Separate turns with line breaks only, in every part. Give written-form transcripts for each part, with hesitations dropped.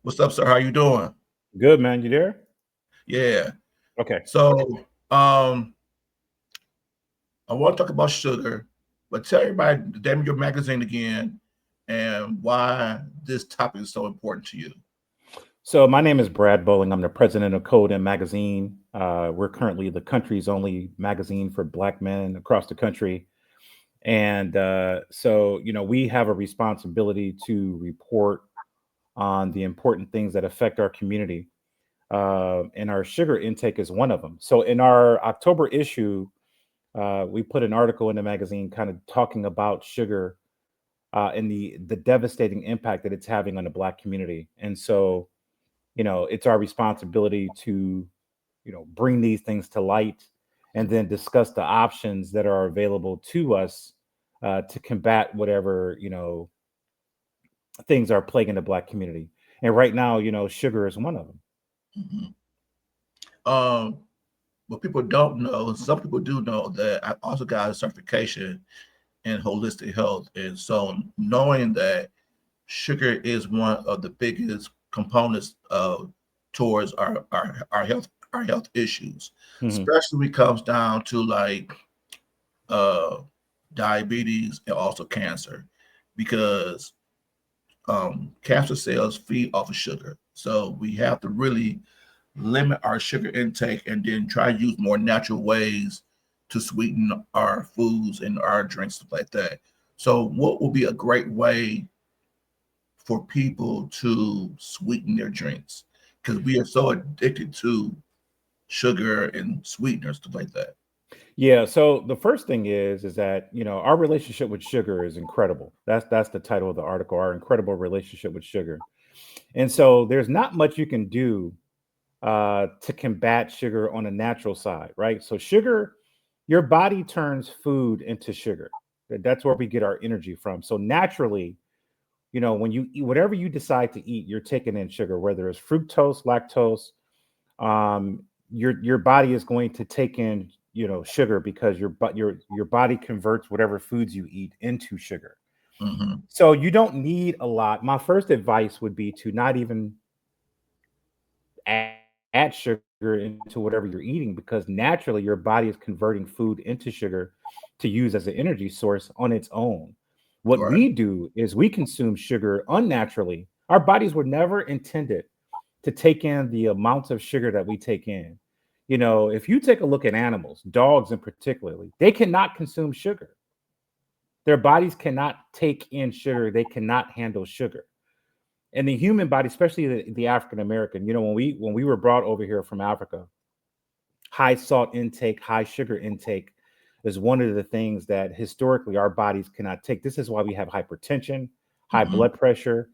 What's up, sir? How you doing?
Good, man. You there?
Yeah.
Okay.
So, um, I want to talk about sugar, but tell everybody the name of your magazine again and why this topic is so important to you.
So my name is Brad Bowling. I'm the president of Code and Magazine. We're currently the country's only magazine for Black men across the country, and we have a responsibility to report on the important things that affect our community, and our sugar intake is one of them. So in our October issue, we put an article in the magazine, kind of talking about sugar and the devastating impact that it's having on the Black community, and so it's our responsibility to bring these things to light and then discuss the options that are available to us to combat whatever things are plaguing the Black community. And right now, sugar is one of them.
Mhm. Um, what people don't know, some people do know that I also got a certification in holistic health, and so knowing that sugar is one of the biggest components towards our health issues,
Hmm.
especially when it comes down to like uh, diabetes and also cancer, because cancer cells feed off of sugar. So we have to really limit our sugar intake and then try to use more natural ways to sweeten our foods and our drinks, stuff like that. So, what will be a great way for people to sweeten their drinks? Because we are so addicted to sugar and sweeteners, stuff like that.
Yeah. So the first thing is that our relationship with sugar is incredible. That's the title of the article. Our incredible relationship with sugar. And so there's not much you can do to combat sugar on a natural side, right? So sugar, your body turns food into sugar. That's where we get our energy from. So naturally, when you eat whatever you decide to eat, you're taking in sugar, whether it's fructose, lactose. Your body is going to take in sugar because your body converts whatever foods you eat into sugar.
Hmm.
So you don't need a lot. My first advice would be to not even add sugar into whatever you're eating, because naturally your body is converting food into sugar to use as an energy source on its own. What we
Right.
do is we consume sugar unnaturally. Our bodies were never intended to take in the amounts of sugar that we take in. If you take a look at animals, dogs in particularly, they cannot consume sugar. Their bodies cannot take in sugar. They cannot handle sugar. And the human body, especially the African American, when we were brought over here from Africa, high salt intake, high sugar intake is one of the things that historically our bodies cannot take. This is why we have hypertension, high
Hmm.
blood pressure,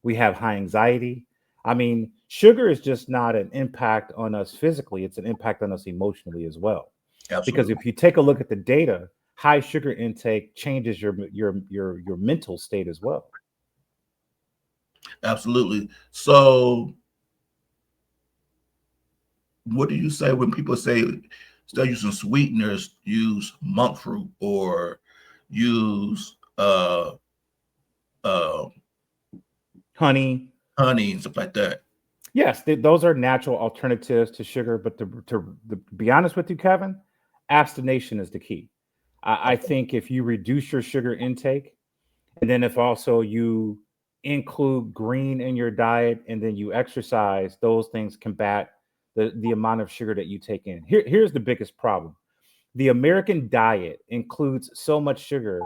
we have high anxiety. I mean, sugar is just not an impact on us physically, it's an impact on us emotionally as well. Because
Absolutely.
if you take a look at the data, high sugar intake changes your mental state as well.
Absolutely. So, what do you say when people say instead of using sweeteners, use monk fruit or use uh,
Honey,
honey and stuff like that?
yes, those are natural alternatives to sugar. But to be honest with you, Kevin, abstination is the key. I
Okay.
think if you reduce your sugar intake, and then if also you include green in your diet, and then you exercise, those things combat the amount of sugar that you take in. Here's the biggest problem: the American diet includes so much sugar.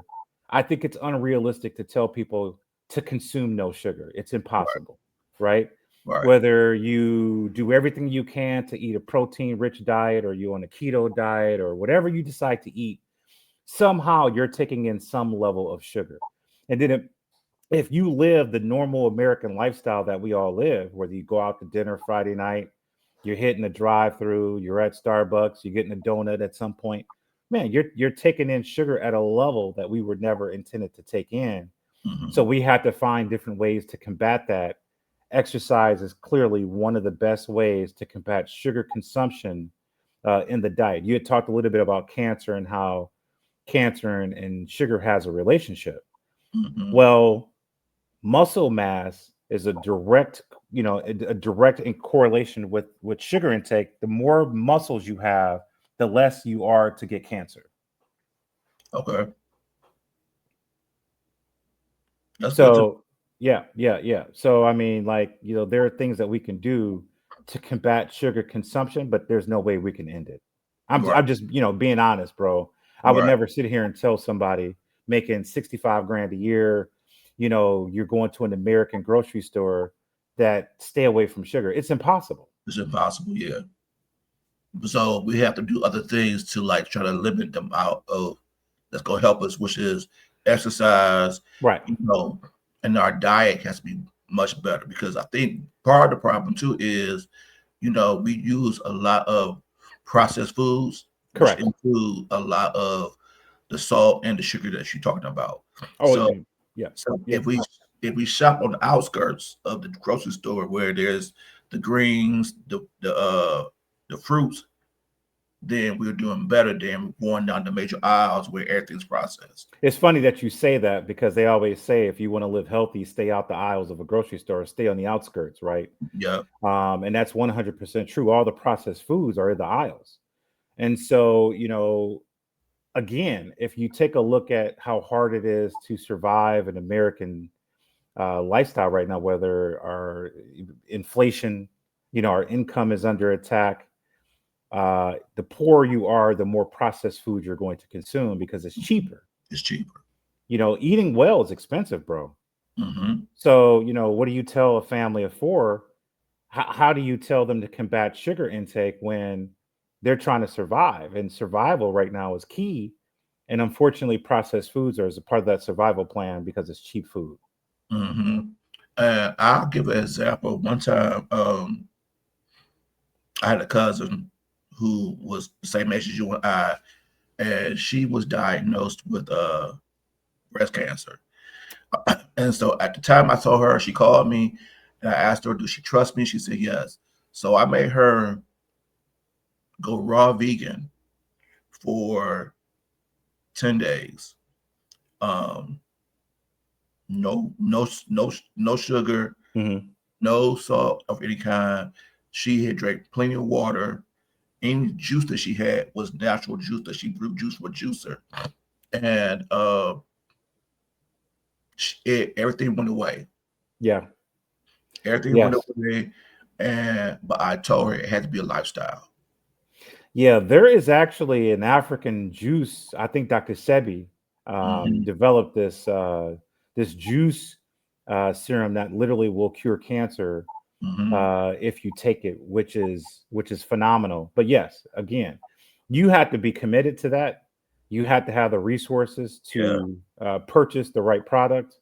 I think it's unrealistic to tell people to consume no sugar. It's impossible, right?
Right.
Whether you do everything you can to eat a protein rich diet, or you on a keto diet, or whatever you decide to eat, somehow you're taking in some level of sugar. And then if you live the normal American lifestyle that we all live, whether you go out to dinner Friday night, you're hitting a drive-through, you're at Starbucks, you're getting a donut at some point, man, you're taking in sugar at a level that we were never intended to take in. So
Hmm.
we have to find different ways to combat that. Exercise is clearly one of the best ways to combat sugar consumption in the diet. You had talked a little bit about cancer and how cancer and sugar has a relationship.
Hmm.
Well, muscle mass is a direct a direct in correlation with sugar intake. The more muscles you have, the less you are to get cancer.
Okay, that's good to
So yeah. So I mean, like, there are things that we can do to combat sugar consumption, but there's no way we can end it.
right,
I'm just, being honest, bro. I would
right.
never sit here and tell somebody making 65 grand a year, you're going to an American grocery store, that stay away from sugar. It's impossible.
It's impossible. Yeah. So we have to do other things to like try to limit them out of that's gonna help us, which is exercise,
Right.
you know, and our diet has to be much better because I think part of the problem too is, we use a lot of processed foods, which
Correct.
include a lot of the salt and the sugar that you're talking about.
Oh,
So
yeah.
so
Yeah.
if we shop on the outskirts of the grocery store where there's the greens, the fruits, then we're doing better than going down the major aisles where everything's processed.
It's funny that you say that, because they always say if you want to live healthy, stay out the aisles of a grocery store, stay on the outskirts, right?
Yeah,
And that's 100% true. All the processed foods are in the aisles. And so, again, if you take a look at how hard it is to survive an American lifestyle right now, whether our inflation, our income is under attack, the poorer you are, the more processed food you're going to consume because it's cheaper.
it's cheaper.
Eating well is expensive, bro.
Hmm.
So, what do you tell a family of four? How do you tell them to combat sugar intake when they're trying to survive? And survival right now is key. And unfortunately, processed foods are as a part of that survival plan because it's cheap food.
Hmm. And I'll give an example. One time, I had a cousin who was the same age as you and I, and she was diagnosed with breast cancer. And so at the time I saw her, she called me and I asked her, "Do she trust me?" She said yes. So I made her go raw vegan for 10 days. Um, no sugar,
Hmm.
no salt of any kind. She had drank plenty of water. Any juice that she had was natural juice that she brewed juice with juicer. And everything went away.
Yeah.
Everything went
Yes.
away. And but I told her it had to be a lifestyle.
Yeah. There is actually an African juice. I think Dr. Sebi
Hmm.
developed this juice serum that literally will cure cancer
Hmm.
if you take it, which is phenomenal. But yes, again, you have to be committed to that. You have to have the resources
Yeah,
to purchase the right product,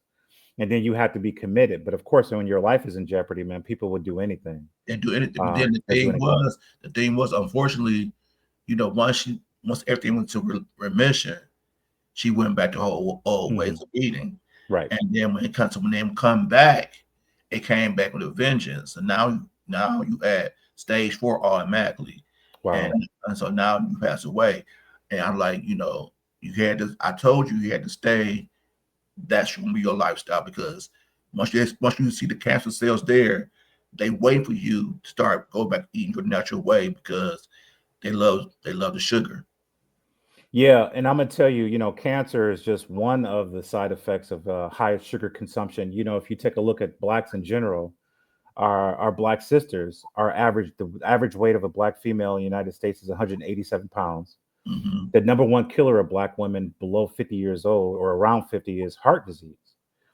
and then you have to be committed. But of course, when your life is in jeopardy, man, people would do anything.
and do anything. But then
They do anything.
the thing was, unfortunately, once everything went to remission, she went back to her old ways
Hmm.
of eating.
Right.
And then when them come back, it came back with a vengeance. And now you at stage 4 automatically, and
Wow.
so now you pass away. And I'm like, you had to. I told you had to stay. That's gonna be your lifestyle because once you see the cancer cells there, they wait for you to start go back eating your natural way because they love the sugar.
Yeah, and I'm gonna tell you, cancer is just one of the side effects of high sugar consumption. If you take a look at blacks in general, our black sisters, the average weight of a black female in the United States is 187 pounds.
Hmm.
The number one killer of black women below 50 years old or around 50 is heart disease.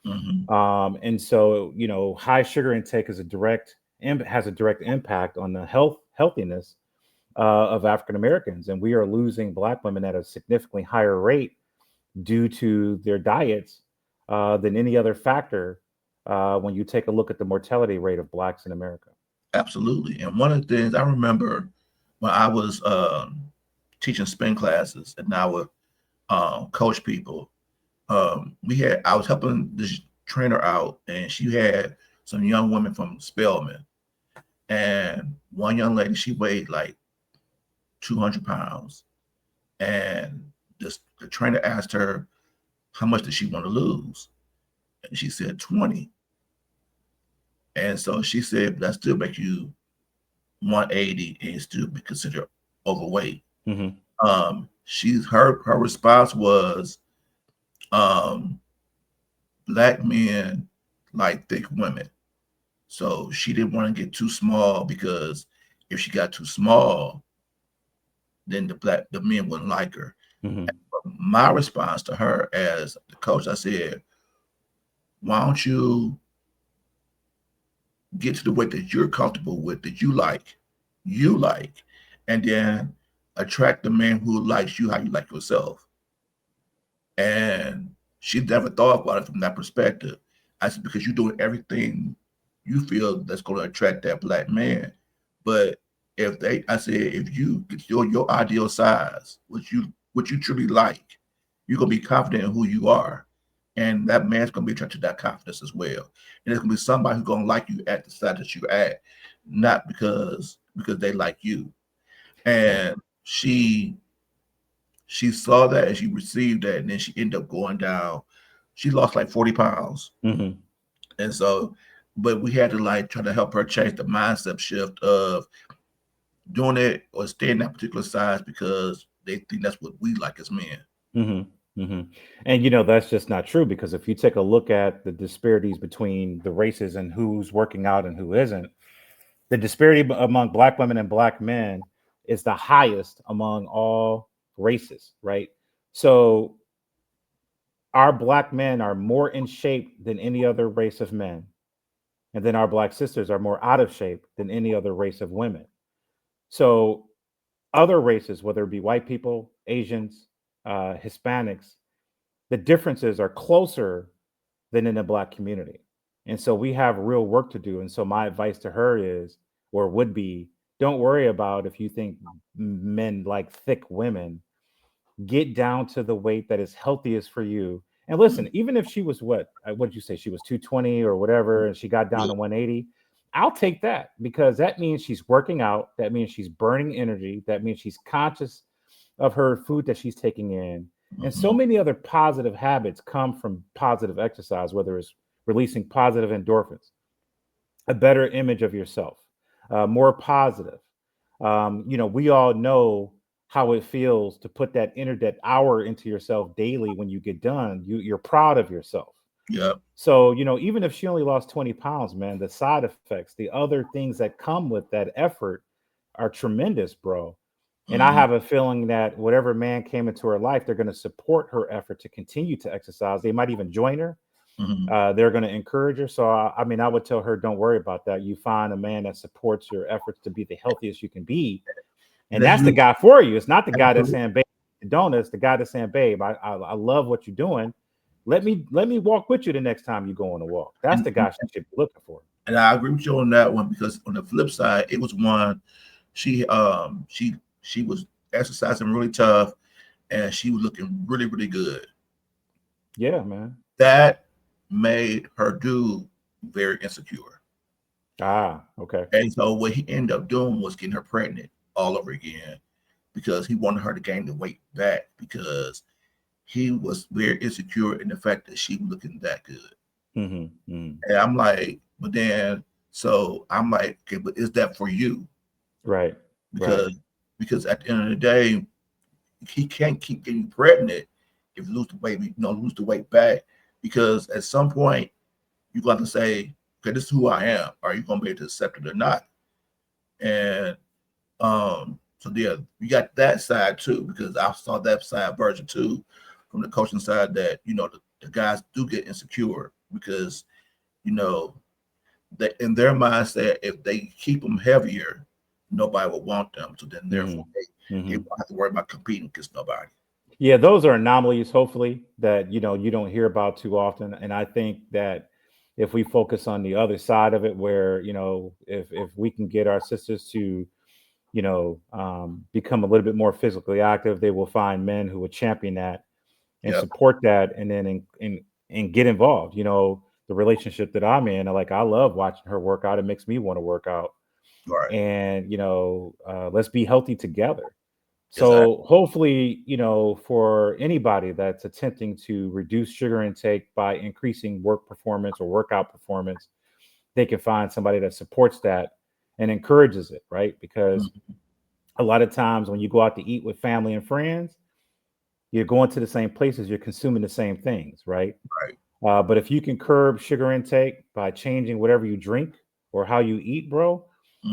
Hmm.
And so, high sugar intake has a direct impact on the healthiness of African Americans, and we are losing black women at a significantly higher rate due to their diets than any other factor when you take a look at the mortality rate of blacks in America.
Absolutely. And one of the things I remember when I was teaching spin classes and I would coach people, I was helping this trainer out, and she had some young women from Spelman, and one young lady she weighed like 200 pounds, and the trainer asked her how much did she want to lose, and she said 20. And so she said that still make you 180 and still be considered overweight.
Hmm.
She's her response was, um, black men like thick women. So she didn't want to get too small because if she got too small, then the men wouldn't like her.
Hmm.
My response to her as the coach, I said, why don't you get to the weight that you're comfortable with, that you like, and then attract the man who likes you how you like yourself. And she never thought about it from that perspective. I said, because you're doing everything you feel that's going to attract that black man. But I said, if you get your ideal size, what you truly like, you're gonna be confident in who you are, and that man's gonna be attracted to that confidence as well. And it's gonna be somebody who's gonna like you at the size that you're at, not because they like you.
Right.
And she saw that and she received that, and then she ended up going down. She lost like 40 pounds.
Hmm.
And so, but we had to like try to help her change the mindset shift of doing it or staying that particular size because they think that's what we like as men.
Hmm. Hmm. And that's just not true, because if you take a look at the disparities between the races and who's working out and who isn't, the disparity among black women and black men is the highest among all races, right? So our black men are more in shape than any other race of men, and then our black sisters are more out of shape than any other race of women. So other races, whether it be white people, Asians, Hispanics, the differences are closer than in the black community. And so we have real work to do. And so my advice to her is, or would be, don't worry about if you think men like thick women. Get down to the weight that is healthiest for you. And listen, even if she was what did you say? She was 220 or whatever, and she got down
Yeah.
to 180. I'll take that, because that means she's working out. That means she's burning energy. That means she's conscious of her food that she's taking in. And so
Mm-hmm.
many other positive habits come from positive exercise, whether it's releasing positive endorphins, a better image of yourself, more positive. We all know how it feels to put that hour into yourself daily. When you get done, you're proud of yourself.
Yep.
So, even if she only lost 20 pounds, man, the side effects, the other things that come with that effort are tremendous, bro. And I
Mm-hmm.
have a feeling that whatever man came into her life, they're going to support her effort to continue to exercise. They might even join her.
Mm-hmm.
They're going to encourage her. So, I mean, I would tell her, don't worry about that. You find a man that supports your efforts to be the healthiest you can be,
And
and
that's
that's the
you.
guy for you. It's not the guy that's
Absolutely.
saying, "Babe, donuts." The guy that's saying, "Babe, I love what you're doing. Let me walk with you the next time you go on a walk." That's
And,
the guy she should be looking for.
and I agree with you on that one because on the flip side, it was one she was exercising really tough and she was looking really, really good.
Yeah, man.
That made her dude very insecure.
Ah, okay.
And so what he ended up doing was getting her pregnant all over again because he wanted her to gain the weight back because he was very insecure in the fact that she was looking that good.
Hmm. Hmm.
And I'm like, but then so I'm like, okay, but is that for you?
Right, right.
Because because at the end of the day, he can't keep getting pregnant if you lose the weight, lose the weight back. Because at some point you got to say, okay, this is who I am. Are you gonna be able to accept it or not? And so yeah, you got that side too, because I saw that side version too from the coaching side that the guys do get insecure because you know that in their mindset, if they keep them heavier, nobody will want them. So then therefore
Hmm.
they
Hmm.
won't have to worry about competing against nobody.
Yeah, those are anomalies, hopefully, that you don't hear about too often. And I think that if we focus on the other side of it, where if we can get our sisters to become a little bit more physically active, they will find men who would champion that and
Yep.
support that, and then and get involved. The relationship that I'm in, like, I love watching her work out. It makes me want to work out,
Right.
and let's be healthy together.
Exactly.
So hopefully, for anybody that's attempting to reduce sugar intake by increasing work performance or workout performance, they can find somebody that supports that and encourages it, right? Because
Mhm.
a lot of times when you go out to eat with family and friends, you're going to the same places, you're consuming the same things, right?
Right.
But if you can curb sugar intake by changing whatever you drink or how you eat, bro,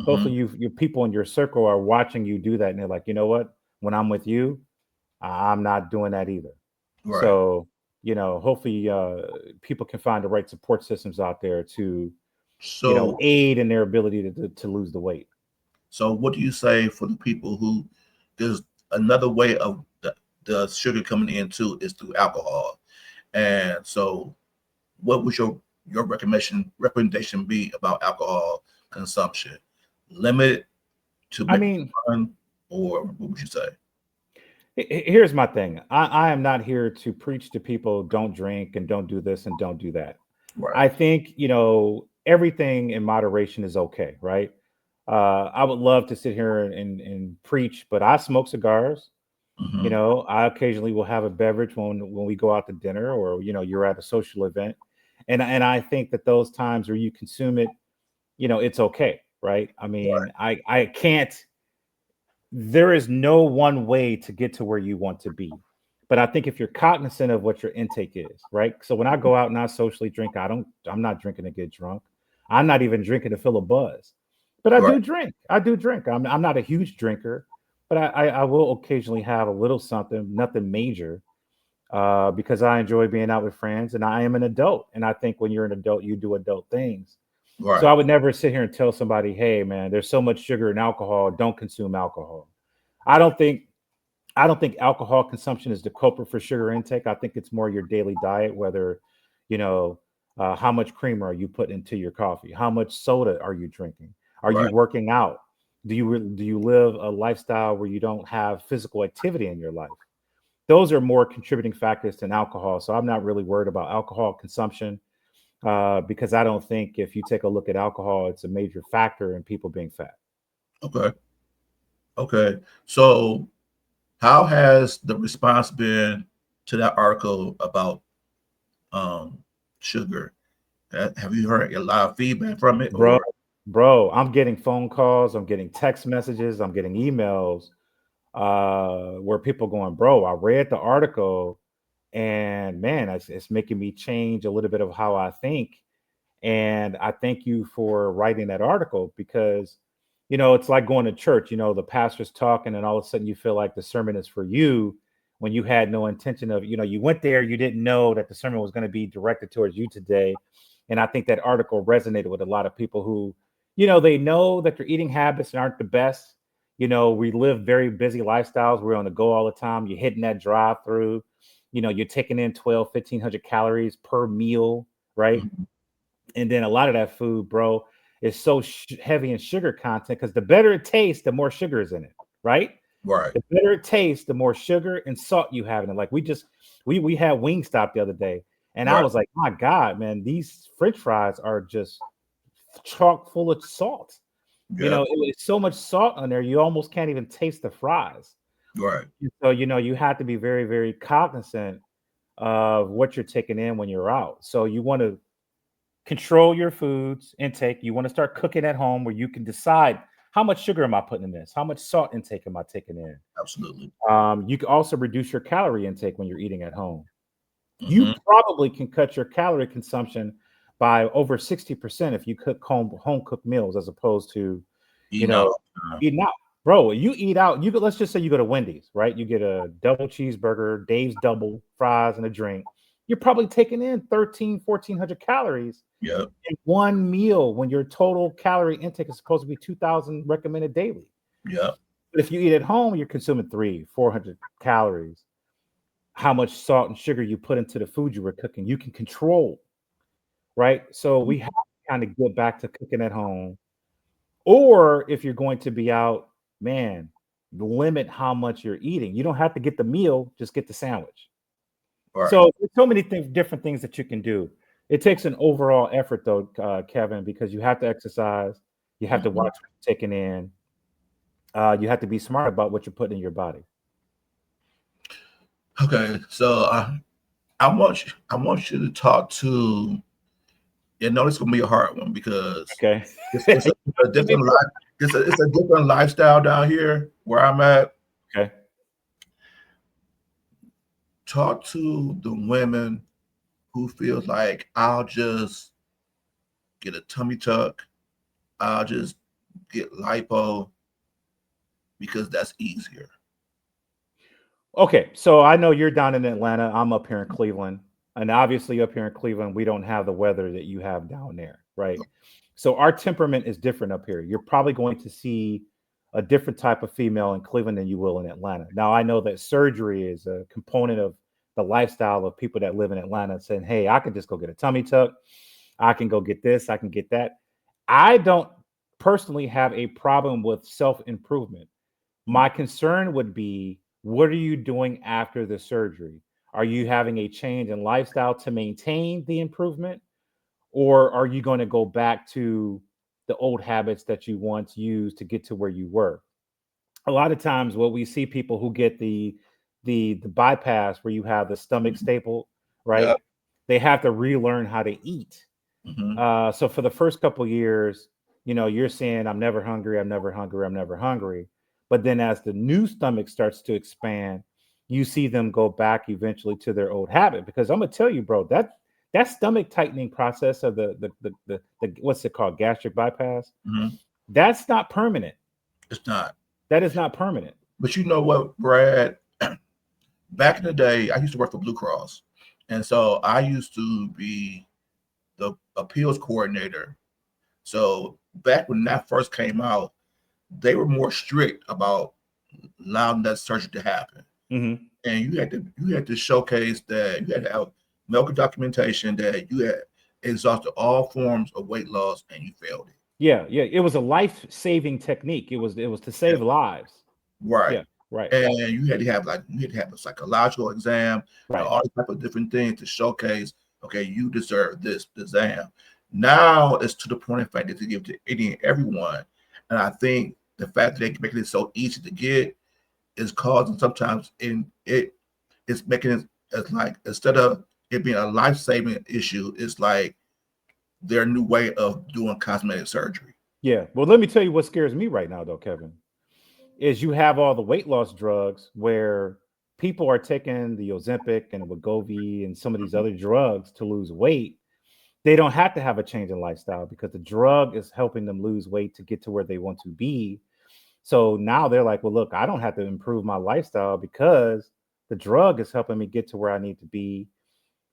hopefully
Hmm.
your people in your circle are watching you do that, and they're like, you know what? When I'm with you, I'm not doing that either.
Right.
So, hopefully, people can find the right support systems out there to,
So,
aid in their ability to lose the weight.
so what do you say for the people who there's another way of the sugar coming in too is through alcohol, and so what would your recommendation be about alcohol consumption? Limit to
I
make it
mean,
fun, or what would you say?
here's my thing. I am not here to preach to people don't drink and don't do this and don't do that.
Right.
I think, everything in moderation is okay, right? I would love to sit here and preach, but I smoke cigars.
Hmm.
I occasionally will have a beverage when we go out to dinner or, you're at a social event. And I think that those times where you consume it, it's okay, right? I mean, I can't there is no one way to get to where you want to be. But I think if you're cognizant of what your intake is, right? So when I go out and I socially drink, I'm not drinking to get drunk. I'm not even drinking to fill a buzz. But I
Right.
do drink. I do drink. I'm not a huge drinker, but I will occasionally have a little something, nothing major, because I enjoy being out with friends and I am an adult. And I think when you're an adult, you do adult things. So
Right.
I would never sit here and tell somebody, hey man, there's so much sugar in alcohol, don't consume alcohol. I don't think I don't think alcohol consumption is the culprit for sugar intake. I think it's more your daily diet, whether, you know, how much creamer are you putting into your coffee? How much soda are you drinking? Are you
Right.
working out? Do you live a lifestyle where you don't have physical activity in your life? Those are more contributing factors than alcohol. So I'm not really worried about alcohol consumption, because I don't think if you take a look at alcohol, it's a major factor in people being fat.
Okay. Okay. So, how has the response been to that article about um, sugar? Have you heard a lot of feedback from it,
Bro,
or
I'm getting phone calls, I'm getting text messages, I'm getting emails, where people going, bro, I read the article and man, it's making me change a little bit of how I think. And I thank you for writing that article because, it's like going to church, the pastor's talking, and all of a sudden you feel like the sermon is for you when you had no intention of, you went there, you didn't know that the sermon was going to be directed towards you today. And I think that article resonated with a lot of people who, they know that their eating habits aren't the best. We live very busy lifestyles. We're on the go all the time. You're hitting that drive through, you're taking in 12, 1,500 calories per meal, right?
Mhm.
And then a lot of that food, bro, is so heavy in sugar content because the better it tastes, the more sugar is in it, right?
Right.
The better it tastes, the more sugar and salt you have in it. Like we had Wingstop the other day, and I
Right.
was like, my God, man, these French fries are just chock full of salt.
Yeah.
It's so much salt on there, you almost can't even taste the fries.
Right.
So you have to be very, very cognizant of what you're taking in when you're out. So you want to control your foods intake. You want to start cooking at home where you can decide how much sugar am I putting in this? How much salt intake am I taking in?
Absolutely.
You can also reduce your calorie intake when you're eating at home. You
Hmm.
probably can cut your calorie consumption by over 60% if you cook home cooked meals as opposed to, you
Eating
know,
out.
eating out. Bro, you eat out, let's just say you go to Wendy's, right? You get a double cheeseburger, Dave's double, fries, and a drink. You're probably taking in 1,400 calories
Yep.
in one meal when your total calorie intake is supposed to be 2,000 recommended daily.
Yep.
But if you eat at home, you're consuming 400 calories. How much salt and sugar you put into the food you were cooking, you can control, right? So we have to kind of get back to cooking at home. Or if you're going to be out, man, limit how much you're eating. You don't have to get the meal, just get the sandwich.
Right.
So there's so many things, different things that you can do. It takes an overall effort, though, Kevin, because you have to exercise, you have to watch
Hmm.
what you're taking in, you have to be smart about what you're putting in your body.
Okay. So I want you to talk to You know, it's gonna be a hard one because
Okay.
it's a
Give me
different
pro-
life. It's a different lifestyle down here where I'm at.
okay.
Talk to the women who feels like I'll just get a tummy tuck, I'll just get lipo because that's easier.
Okay, so I know you're down in Atlanta. I'm up here in Cleveland. And obviously, up here in Cleveland, we don't have the weather that you have down there, right? So our temperament is different up here. You're probably going to see a different type of female in Cleveland than you will in Atlanta. Now, I know that surgery is a component of the lifestyle of people that live in Atlanta saying, hey, I can just go get a tummy tuck. I can go get this. I can get that. I don't personally have a problem with self improvement.
Mm.
My concern would be, what are you doing after the surgery? Are you having a change in lifestyle to maintain the improvement? Or are you going to go back to the old habits that you once used to get to where you were? A lot of times what we see people who get the bypass where you have the stomach staple,
Yeah.
right? They have to relearn how to eat.
Hmm.
So for the first couple years, you're saying, I'm never hungry, I'm never hungry, I'm never hungry. But then as the new stomach starts to expand, you see them go back eventually to their old habit. Because I'm gonna tell you, bro, that stomach tightening process of the what's it called, gastric bypass,
Hmm.
that's not permanent.
It's not.
That is not permanent.
But you know what, Brad? Back in the day, I used to work for Blue Cross, and so I used to be the appeals coordinator. So back when that first came out, they were more strict about allowing that surgery to happen,
Hmm.
and you had to showcase that you had to have medical documentation that you had exhausted all forms of weight loss and you failed it.
Yeah, yeah. It was a life saving technique. It was to
Yeah,
save lives.
right.
Yeah, right,
And you had to have a psychological exam and
right.
all these type of different things to showcase, okay, you deserve this exam. Now it's to the point of fact that they give to any and everyone. And I think the fact that they make it so easy to get is causing sometimes in it it's making it as like instead of it being a life-saving issue, it's like their new way of doing cosmetic surgery.
Yeah. Well, let me tell you what scares me right now, though, Kevin, is you have all the weight loss drugs where people are taking the Ozempic and Wegovy and some of these other drugs to lose weight. They don't have to have a change in lifestyle because the drug is helping them lose weight to get to where they want to be. So now they're like, well, look, I don't have to improve my lifestyle because the drug is helping me get to where I need to be.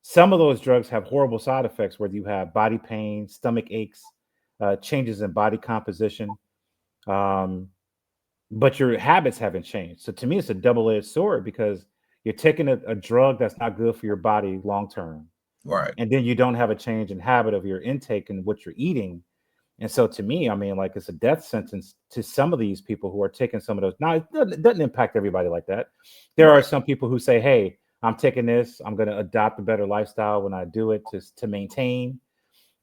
Some of those drugs have horrible side effects where you have body pain, stomach aches, changes in body composition. Um, but your habits haven't changed. So to me, it's a double-edged sword because you're taking a drug that's not good for your body long term,
Right,
and then you don't have a change in habit of your intake and what you're eating. And so to me, I mean, like it's a death sentence to some of these people who are taking some of those. Now, it doesn't impact everybody like that. There are
right.
some people who say, hey, I'm taking this, I'm going to adopt a better lifestyle when I do it to maintain.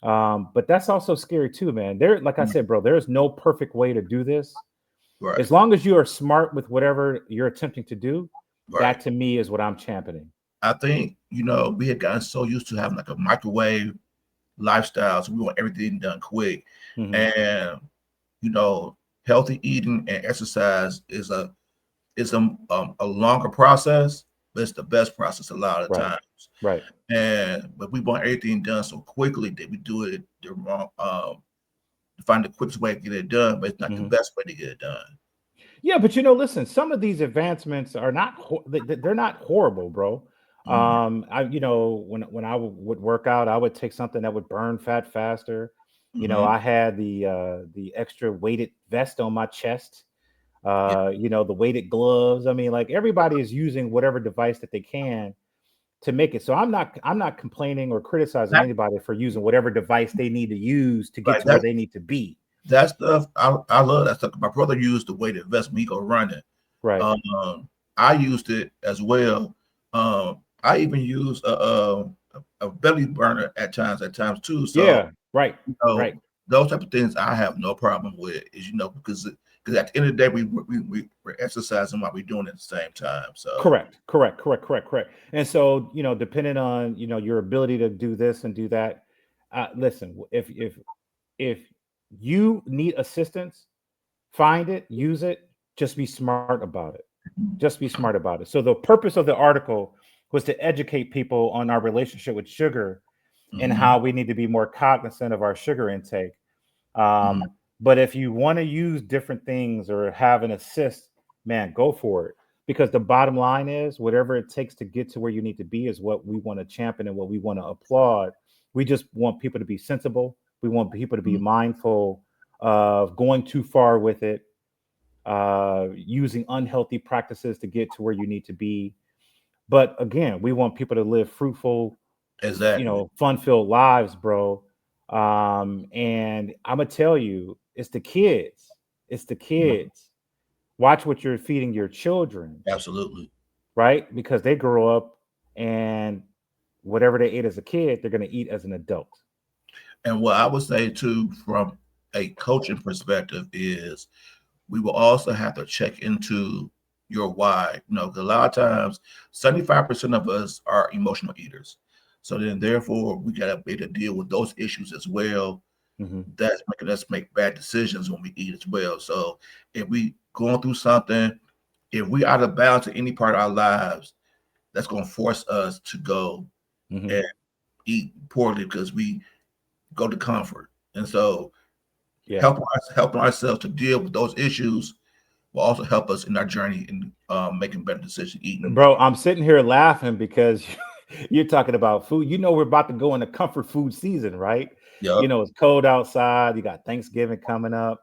But that's also scary too, man. There, like I
Mm.
said, bro, there's no perfect way to do this.
Right,
As long as you are smart with whatever you're attempting to do,
right.
that to me is what I'm championing.
I think, we had gotten so used to having like a microwave lifestyle, so we want everything done quick.
Hmm.
And you know, healthy eating and exercise is a longer process, but it's the best process a lot of
Right,
times.
right.
And but we want everything done so quickly that we do it the wrong to find the quickest way to get it done, but it's not the
Hmm.
best way to get it done.
Yeah, but listen, some of these advancements are not they're not horrible, bro.
Mm.
When I would work out, I would take something that would burn fat faster.
Hmm.
I had the extra weighted vest on my chest.
Yeah,
The weighted gloves. I mean, like everybody is using whatever device that they can to make it. So I'm not complaining or criticizing
that,
anybody for using whatever device they need to use to get
right.
to where they need to be.
That stuff I love that stuff. My brother used the weighted vest when he go running.
Right.
Um, I used it as well. I even use a belly burner at times too. So
Yeah. Right.
you know
Right.
those type of things I have no problem with. Is because at the end of the day we're exercising while we're doing it at the same time. So
Correct, correct. And so, depending on, your ability to do this and do that, listen, if you need assistance, find it, use it, just be smart about it. Just be smart about it. So the purpose of the article was to educate people on our relationship with sugar and
Mm-hmm.
how we need to be more cognizant of our sugar intake.
Mm-hmm.
But if you want to use different things or have an assist, man, go for it. Because the bottom line is whatever it takes to get to where you need to be is what we want to champion and what we want to applaud. We just want people to be sensible. We want people to be mindful of going too far with it, using unhealthy practices to get to where you need to be. But again, we want people to live fruitful,
Exactly.
fun-filled lives, bro. And I'm gonna tell you, it's the kids. It's the
Mhm.
kids. Watch what you're feeding your children,
Absolutely.
right? Because they grow up and whatever they ate as a kid, they're gonna eat as an adult.
And what I would say too, from a coaching perspective, is we will also have to check into your why. You know, 'cause a lot of times, 75% of us are emotional eaters. So then, therefore, we got to be able to deal with those issues as well.
Hmm.
That's making us make bad decisions when we eat as well. So if we going through something, if we out of balance in any part of our lives, that's going to force us to go
Hmm.
and eat poorly because we go to comfort. And so
Yeah.
helping ourselves to deal with those issues will also help us in our journey in making better decisions, eating.
Bro, I'm sitting here laughing because you're talking about food. We're about to go into comfort food season, right?
Yep.
It's cold outside. You got Thanksgiving coming up.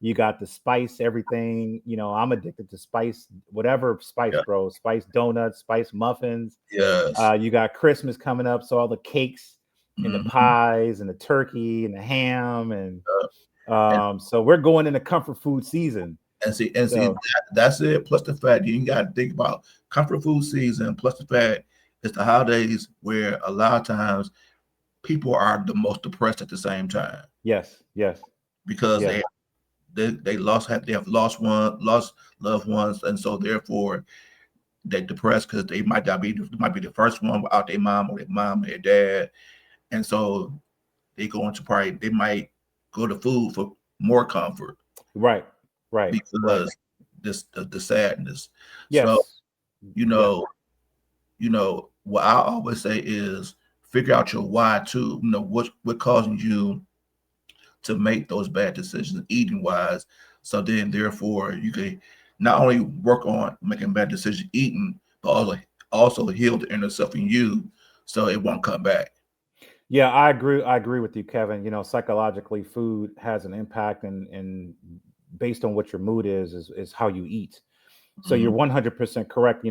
You got the spice, everything. I'm addicted to spice, whatever spice,
Yep.
bro. Spice donuts, spice muffins.
Yes.
You got Christmas coming up, so all the cakes and the
Hmm.
pies and the turkey and the ham and
And
so we're going into comfort food season.
and see
So
that's it. Plus the fact you got to think about comfort food season. Plus the fact it's the holidays where a lot of times people are the most depressed at the same time
yes, yes,
because
yes.
they have lost loved ones, and so therefore they're depressed because they might be the first one without their mom or their dad, and so they might go to food for more comfort
Right, right, right.
because the sadness. So
Yes.
you
Yeah.
know, what I always say is figure out your why too. You know what causing you to make those bad decisions eating wise. So then therefore you can not only work on making bad decisions eating, but also heal the inner self in you so it won't come back.
Yeah, I agree. I agree with you, Kevin. Psychologically, food has an impact, and based on what your mood is how you eat. So you're
Hmm.
100% correct.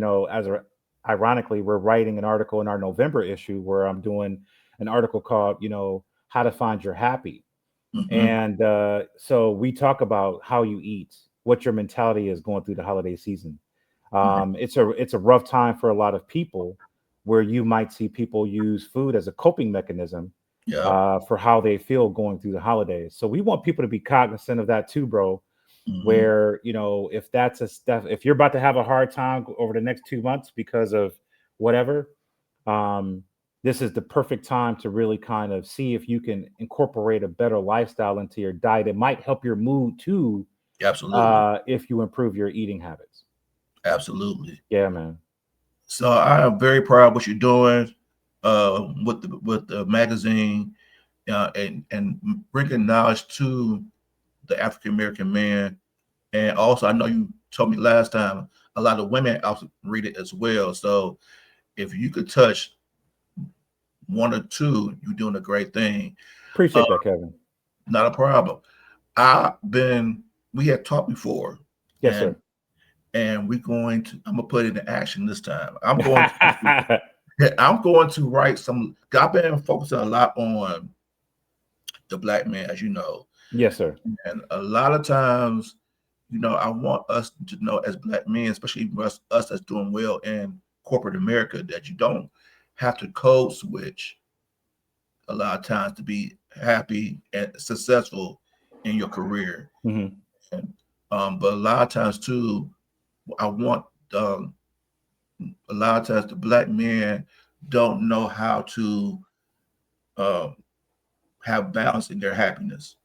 Ironically, we're writing an article in our November issue where I'm doing an article called, How to Find Your Happy.
Hmm.
And so we talk about how you eat, what your mentality is going through the holiday season. It's a rough time for a lot of people, where you might see people use food as a coping mechanism
Yeah.
for how they feel going through the holidays. So we want people to be cognizant of that too, bro.
Hmm.
Where if that's a stuff, if you're about to have a hard time over the next 2 months because of whatever, um, this is the perfect time to really kind of see if you can incorporate a better lifestyle into your diet. It might help your mood too,
Absolutely.
if you improve your eating habits.
Absolutely.
Yeah, man.
So I am very proud of what you're doing with the magazine and bringing knowledge to the African American man. And also, I know you told me last time a lot of women also read it as well. So if you could touch one or two, you're doing a great thing. Uh,
Appreciate that, Kevin.
Not a problem. I've been we had talked before,
Yes,
and
sir.
I'm gonna put it in action this time. I'm going to write some. I've been focusing a lot on the black man, as you know,
Yes, sir.
and a lot of times, I want us to know as black men, especially us that's doing well in corporate America, that you don't have to code switch a lot of times to be happy and successful in your career.
Hmm.
And, but a lot of times too, I want um, a lot of times the black men don't know how to um, have balance in their happiness.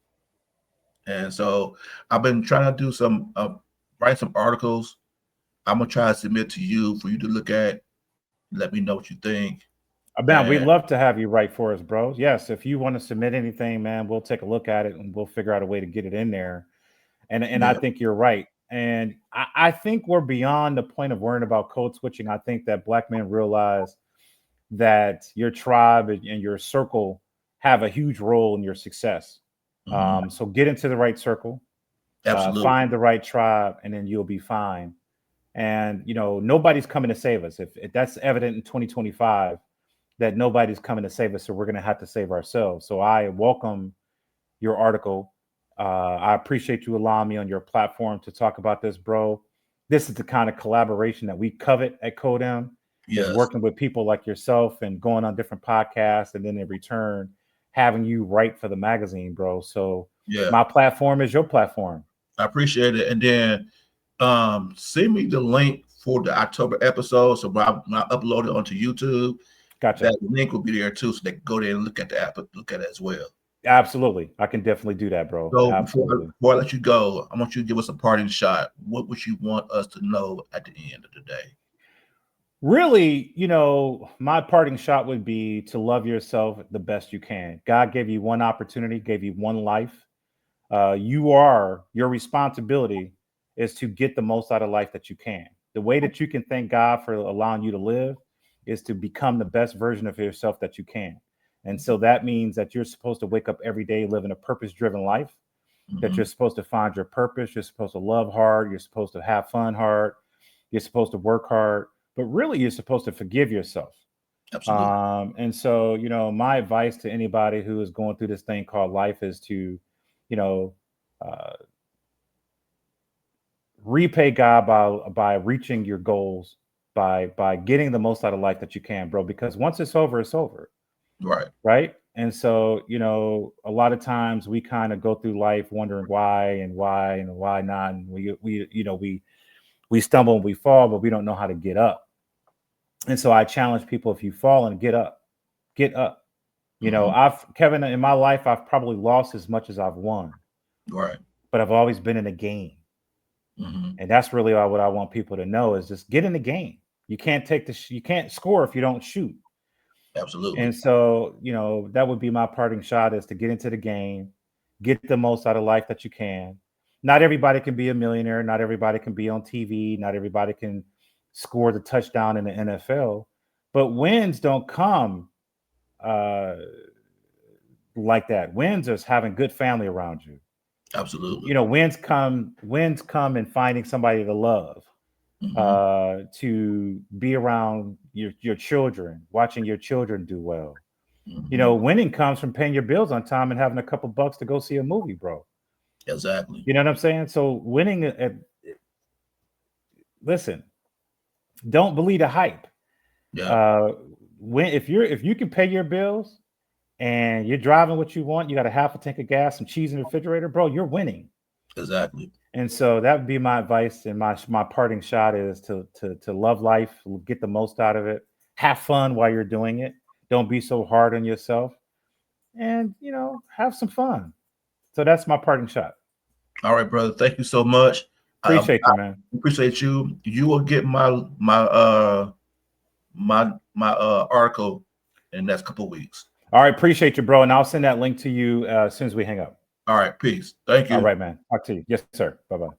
And so I've been trying to do some write some articles. I'm gonna try to submit to you for you to look at. Let me know what you think.
Man, we'd
And
love to have you write for us, bro. Yes, if you want to submit anything, man, we'll take a look at it and we'll figure out a way to get it in there. And I
yeah,
think you're right. And I think we're beyond the point of worrying about code switching. I think that black men realize that your tribe and your circle have a huge role in your success.
hmm
So get into the right circle,
absolutely,
find the right tribe, and then you'll be fine. And nobody's coming to save us. If that's evident in 2025, that nobody's coming to save us, so we're going to have to save ourselves. So I welcome your article. I appreciate you allowing me on your platform to talk about this, bro. This is the kind of collaboration that we covet at Codem, is
yes,
working with people like yourself and going on different podcasts, and then in return having you write for the magazine, bro. So
yeah.
my platform is your platform.
I appreciate it. And then send me the link for the October episode. So when I upload it onto YouTube,
Gotcha.
that link will be there too, so they can go there and look at the app, look at it as well.
Absolutely. I can definitely do that, bro.
So
Absolutely.
before I let you go, I want you to give us a parting shot. What would you want us to know at the end of the day?
Really, my parting shot would be to love yourself the best you can. God gave you one opportunity, gave you one life. Your responsibility is to get the most out of life that you can. The way that you can thank God for allowing you to live is to become the best version of yourself that you can. And so that means that you're supposed to wake up every day living a purpose driven life, that
Mm-hmm.
you're supposed to find your purpose. You're supposed to love hard. You're supposed to have fun hard. You're supposed to work hard, but really you're supposed to forgive yourself.
Absolutely.
And so, my advice to anybody who is going through this thing called life is to, you know, uh, repay God by reaching your goals, by getting the most out of life that you can, bro. Because once it's over,
Right.
right? And so, a lot of times we kind of go through life wondering why not, and we stumble and we fall, but we don't know how to get up. And so I challenge people: if you fall, and get up, get up.
Mm-hmm.
Kevin, in my life, I've probably lost as much as I've won,
Right.
but I've always been in a game.
Mm-hmm.
And that's really what I want people to know is just get in the game. You can't you can't score if you don't shoot.
Absolutely.
And so, that would be my parting shot, is to get into the game, get the most out of life that you can. Not everybody can be a millionaire. Not everybody can be on TV. Not everybody can score the touchdown in the NFL. But wins don't come uh, like that. Wins is having good family around you.
Absolutely.
Wins come in finding somebody to love,
Mm-hmm.
to be around your children, watching your children do well.
Mm-hmm.
Winning comes from paying your bills on time and having a couple bucks to go see a movie, bro.
Exactly.
You know what I'm saying? So winning, listen, don't believe the hype.
Yeah.
Uh, if you can pay your bills and you're driving what you want, you got a half a tank of gas, some cheese in the refrigerator, bro, you're winning.
Exactly.
And so that would be my advice, and my parting shot is to love life, get the most out of it, have fun while you're doing it. Don't be so hard on yourself, and have some fun. So that's my parting shot.
All right, brother. Thank you so much.
Appreciate
I
you, man.
appreciate you. You will get my article in the next couple of weeks.
All right, appreciate you, bro, and I'll send that link to you as soon as we hang up.
All right, peace. Thank
All
you.
right, man. Talk to you. Yes, sir. Bye bye.